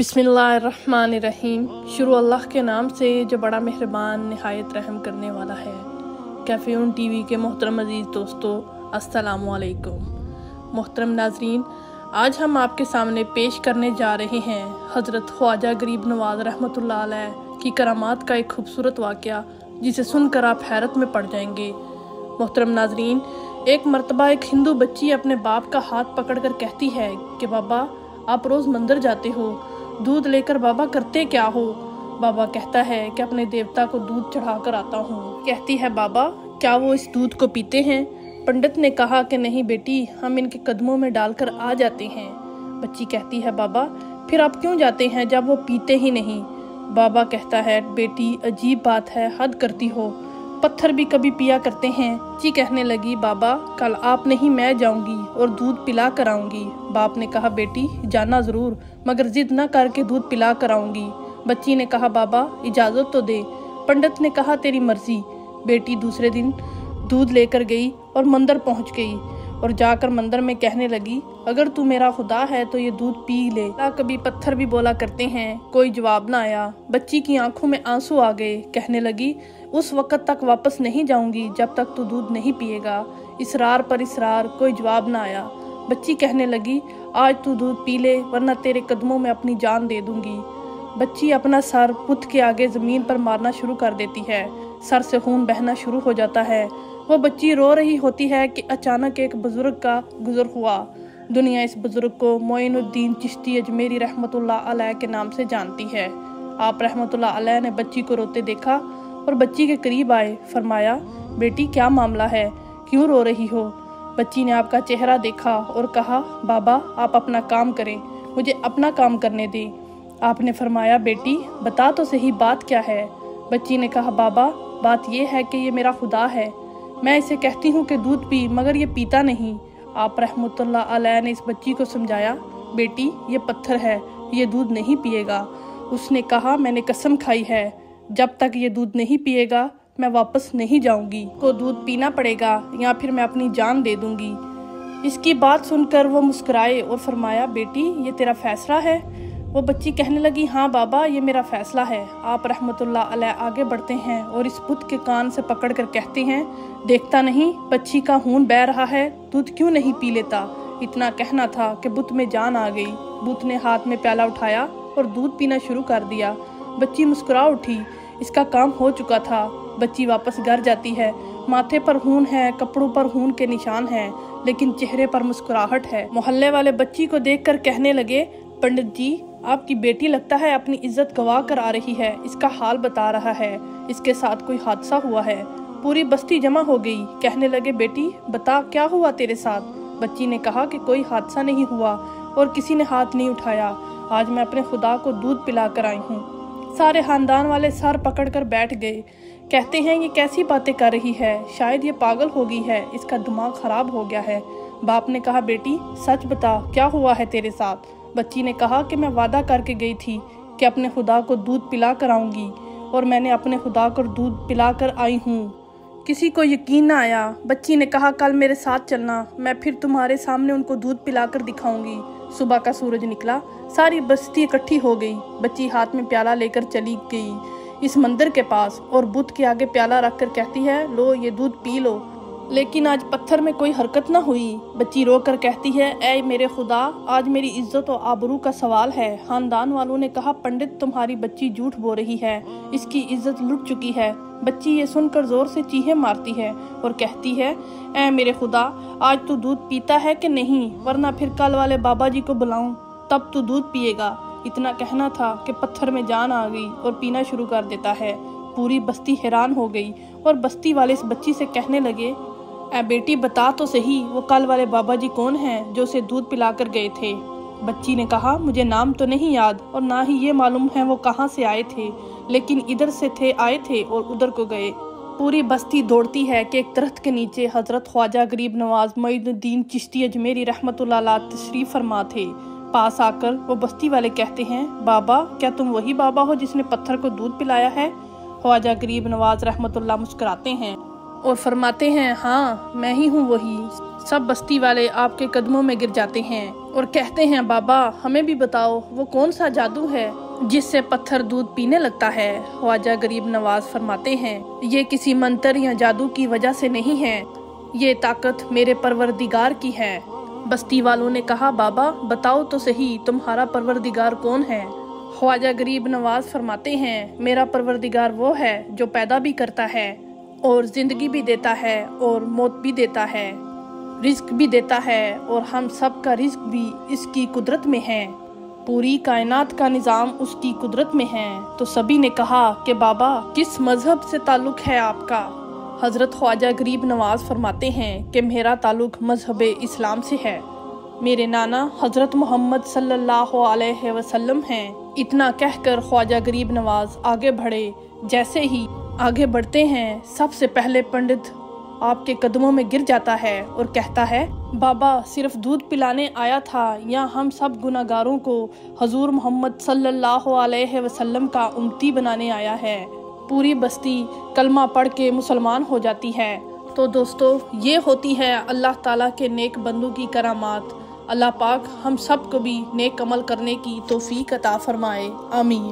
बिस्मिल्लाहिर्रहमानिर्रहीम। शुरू अल्लाह के नाम से जो बड़ा मेहरबान नहायत रहम करने वाला है। कैफ़ीउन टीवी के मोहतरम अजीज़ दोस्तों, अस्सलामु अलैकुम। मोहतरम नाजरीन, आज हम आपके सामने पेश करने जा रहे हैं हज़रत ख्वाजा गरीब नवाज रहमतुल्लाह अलैह की करामात का एक खूबसूरत वाक़या, जिसे सुनकर आप हैरत में पड़ जाएंगे। मोहतरम नाजरीन, एक मरतबा एक हिंदू बच्ची अपने बाप का हाथ पकड़कर कहती है कि बाबा, आप रोज़ मंदिर जाते हो, दूध लेकर बाबा करते क्या हो? बाबा कहता है कि अपने देवता को दूध चढ़ा कर आता हूँ। कहती है, बाबा क्या वो इस दूध को पीते हैं? पंडित ने कहा कि नहीं बेटी, हम इनके कदमों में डालकर आ जाते हैं। बच्ची कहती है, बाबा फिर आप क्यों जाते हैं जब वो पीते ही नहीं? बाबा कहता है, बेटी अजीब बात है, हद करती हो, पत्थर भी कभी पिया करते हैं। बच्ची कहने लगी, बाबा कल आप नहीं मैं जाऊंगी और दूध पिला कर आऊंगी। बाप ने कहा, बेटी जाना ज़रूर, मगर जिद न करके दूध पिला कर आऊंगी। बच्ची ने कहा, बाबा इजाज़त तो दे। पंडित ने कहा, तेरी मर्जी। बेटी दूसरे दिन दूध लेकर गई और मंदिर पहुंच गई और जाकर मंदिर में कहने लगी, अगर तू मेरा खुदा है तो ये दूध पी ले। कभी पत्थर भी बोला करते हैं। कोई जवाब ना आया। बच्ची की आंखों में आंसू आ गए। कहने लगी, उस वक़्त तक वापस नहीं जाऊंगी जब तक तू दूध नहीं पिएगा। इसरार पर इसरार, कोई जवाब ना आया। बच्ची कहने लगी, आज तू दूध पी ले, वरना तेरे कदमों में अपनी जान दे दूंगी। बच्ची अपना सर पुत के आगे ज़मीन पर मारना शुरू कर देती है। सर से खून बहना शुरू हो जाता है। वो बच्ची रो रही होती है कि अचानक एक बुजुर्ग का गुजर हुआ। दुनिया इस बुजुर्ग को मोइनुद्दीन चिश्ती अजमेरी रहमतुल्लाह अलैह के नाम से जानती है। आप रहमतुल्लाह अलैह ने बच्ची को रोते देखा और बच्ची के करीब आए। फरमाया, बेटी क्या मामला है, क्यों रो रही हो? बच्ची ने आपका चेहरा देखा और कहा, बाबा आप अपना काम करें, मुझे अपना काम करने दें। आपने फरमाया, बेटी बता तो सही बात क्या है? बच्ची ने कहा, बाबा बात यह है कि ये मेरा खुदा है, मैं इसे कहती हूँ कि दूध पी, मगर ये पीता नहीं। आप रहमतुल्लाह अलैह ने इस बच्ची को समझाया, बेटी ये पत्थर है, ये दूध नहीं पिएगा। उसने कहा, मैंने कसम खाई है, जब तक ये दूध नहीं पिएगा मैं वापस नहीं जाऊंगी। को दूध पीना पड़ेगा या फिर मैं अपनी जान दे दूंगी। इसकी बात सुनकर वो मुस्कुराए और फरमाया, बेटी ये तेरा फैसला है? वो बच्ची कहने लगी, हाँ बाबा ये मेरा फैसला है। आप रहमतुल्लाह अलैह आगे बढ़ते हैं और इस बुत के कान से पकड़ कर कहते हैं, देखता नहीं बच्ची का खून बह रहा है, दूध क्यों नहीं पी लेता? इतना कहना था कि बुत में जान आ गई। बुत ने हाथ में प्याला उठाया और दूध पीना शुरू कर दिया। बच्ची मुस्कुरा उठी, इसका काम हो चुका था। बच्ची वापस घर जाती है। माथे पर खून है, कपड़ों पर खून के निशान हैं, लेकिन चेहरे पर मुस्कुराहट है। मोहल्ले वाले बच्ची को देखकर कहने लगे, पंडित जी आपकी बेटी लगता है अपनी इज्जत गवा कर आ रही है, इसका हाल बता रहा है, इसके साथ कोई हादसा हुआ है। पूरी बस्ती जमा हो गई। कहने लगे, बेटी बता क्या हुआ तेरे साथ? बच्ची ने कहा कि कोई हादसा नहीं हुआ और किसी ने हाथ नहीं उठाया, आज मैं अपने खुदा को दूध पिला कर आई हूँ। सारे खानदान वाले सर पकड़कर बैठ गए। कहते हैं, ये कैसी बातें कर रही है, शायद ये पागल हो गई है, इसका दिमाग खराब हो गया है। बाप ने कहा, बेटी सच बता क्या हुआ है तेरे साथ? बच्ची ने कहा कि मैं वादा करके गई थी कि अपने खुदा को दूध पिला कर आऊँगी और मैंने अपने खुदा को दूध पिला कर आई हूँ। किसी को यकीन ना आया। बच्ची ने कहा, कल मेरे साथ चलना, मैं फिर तुम्हारे सामने उनको दूध पिलाकर दिखाऊंगी। सुबह का सूरज निकला, सारी बस्ती इकट्ठी हो गई। बच्ची हाथ में प्याला लेकर चली गई इस मंदिर के पास और बुत के आगे प्याला रखकर कहती है, लो ये दूध पी लो। लेकिन आज पत्थर में कोई हरकत न हुई। बच्ची रोकर कहती है, ऐ मेरे खुदा, आज मेरी इज्जत और आबरू का सवाल है। खानदान वालों ने कहा, पंडित तुम्हारी बच्ची झूठ बोल रही है, इसकी इज्जत लुट चुकी है। बच्ची ये सुनकर जोर से चीखें मारती है और कहती है, ऐ मेरे खुदा, आज तू दूध पीता है कि नहीं, वरना फिर कल वाले बाबा जी को बुलाऊं, तब तू दूध पिएगा। इतना कहना था कि पत्थर में जान आ गई और पीना शुरू कर देता है। पूरी बस्ती हैरान हो गई और बस्ती वाले इस बच्ची से कहने लगे, ऐ बेटी बता तो सही, वो कल वाले बाबा जी कौन हैं जो उसे दूध पिलाकर गए थे? बच्ची ने कहा, मुझे नाम तो नहीं याद और ना ही ये मालूम है वो कहाँ से आए थे, लेकिन इधर से आए थे और उधर को गए। पूरी बस्ती दौड़ती है कि एक दरख्त के नीचे हजरत ख्वाजा गरीब नवाज मोइनुद्दीन चिश्ती अजमेरी रहमतुल्लाह अलैह तशरीफ फरमा थे। पास आकर वो बस्ती वाले कहते हैं, बाबा क्या तुम वही बाबा हो जिसने पत्थर को दूध पिलाया है? ख्वाजा गरीब नवाज रहमतुल्लाह मुस्कुराते हैं और फरमाते हैं, हाँ मैं ही हूँ वही। सब बस्ती वाले आपके कदमों में गिर जाते हैं और कहते हैं, बाबा हमें भी बताओ वो कौन सा जादू है जिससे पत्थर दूध पीने लगता है। ख्वाजा गरीब नवाज फरमाते हैं, ये किसी मंत्र या जादू की वजह से नहीं है, ये ताकत मेरे परवरदिगार की है। बस्ती वालों ने कहा, बाबा बताओ तो सही तुम्हारा परवरदिगार कौन है। ख्वाजा गरीब नवाज फरमाते हैं, मेरा परवरदिगार वो है जो पैदा भी करता है और ज़िंदगी भी देता है और मौत भी देता है, रिस्क भी देता है और हम सब का रिस्क भी इसकी कुदरत में है। पूरी कायनात का निज़ाम उसकी कुदरत में है। तो सभी ने कहा कि बाबा किस मज़हब से ताल्लुक़ है आपका। हज़रत ख्वाजा गरीब नवाज फरमाते हैं कि मेरा ताल्लुक़ मज़हब इस्लाम से है। मेरे नाना हज़रत मोहम्मद सल्लल्लाहु अलैहि वसल्लम हैं। इतना कहकर ख्वाजा गरीब नवाज आगे बढ़े। जैसे ही आगे बढ़ते हैं, सबसे पहले पंडित आपके कदमों में गिर जाता है और कहता है, बाबा सिर्फ दूध पिलाने आया था या हम सब गुनाहगारों को हजूर मोहम्मद सल्लल्लाहु अलैहि वसल्लम का उम्मती बनाने आया है। पूरी बस्ती कलमा पढ़ के मुसलमान हो जाती है। तो दोस्तों, ये होती है अल्लाह ताला के नेक बंदों की करामात। अल्लाह पाक हम सब को भी नेक अमल करने की तौफीक अता फरमाए। आमीन।